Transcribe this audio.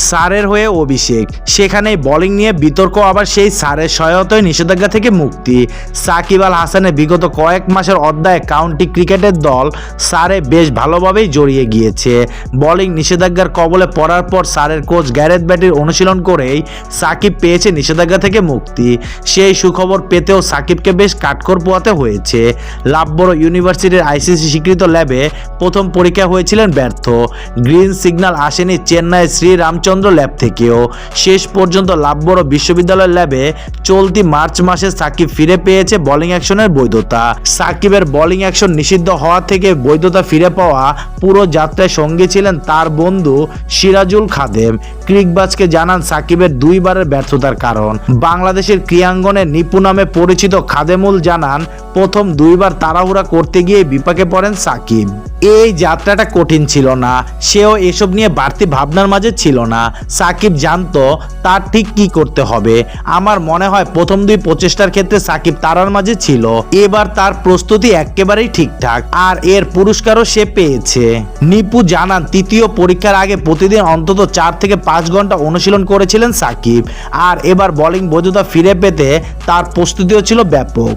সারের হয়ে অভিষেক, সেখানেই বোলিং নিয়ে বিতর্ক, আবার সেই সারের সহায়তায় নিষেধাজ্ঞা থেকে মুক্তি। সাকিব আল হাসানের বিগত কয়েক মাসের অধ্যায়ে কাউন্টি ক্রিকেটের দল সারে বেশ ভালোভাবেই জড়িয়ে গিয়েছে। বোলিং নিষেধাজ্ঞার কবলে পড়ার পর সারের কোচ গ্যারেথ ব্যাটির অনুশীলন করেই সাকিব পেয়েছে নিষেধাজ্ঞা থেকে মুক্তি। সেই সুখবর পেতেও সাকিবকে বেশ কাঠখড় পোহাতে হয়েছে। লাভবরো ইউনিভার্সিটির আইসিসি স্বীকৃত ল্যাবে প্রথম পরীক্ষা হয়েছিলেন ব্যর্থ। গ্রিন সিগন্যাল আসেনি চেন্নাই শ্রীরামচন্দ্র ল্যাব থেকেও। শেষ পর্যন্ত লাভবরো বিশ্ববিদ্যালয়ের ল্যাবে চলতি মার্চ মাসে সাকিব ফিরে পেয়েছে বোলিং অ্যাকশনের বৈধতা। সাকিবের বোলিং অ্যাকশন নিষিদ্ধ হওয়া থেকে বৈধতা ফিরে পাওয়া পুরো যাত্রায় সঙ্গী ছিলেন তার বন্ধু সিরাজুল খাদেম। ক্রিকবাজকে জানান সাকিবের দুইবারের ব্যর্থতার কারণ। বাংলাদেশের ক্রীড়াঙ্গনে নিপুণ নামে পরিচিত খাদেমুল জানান, প্রথম দুইবার তাড়াহুড়া করতে গিয়ে বিপাকে পড়েন সাকিব। এই যাত্রাটা কঠিন ছিল না, সেও এসব নিয়ে বাড়তি ভাবনার মাঝে ছিল না। সাকিব জানতো তার ঠিক কি করতে হবে। আমার মনে হয় প্রথম দুই প্রচেষ্টার ক্ষেত্রে সাকিব তারার মাঝে ছিল। এবার তার প্রস্তুতি একেবারেই ঠিকঠাক, আর এর পুরস্কারও সে পেয়েছে। নিপু জানান, তৃতীয় পরীক্ষার আগে প্রতিদিন অন্তত 4 থেকে 5 ঘন্টা অনুশীলন করেছিলেন সাকিব, আর এবার বোলিং বৈধতা ফিরে পেতে তার প্রস্তুতিও ছিল ব্যাপক।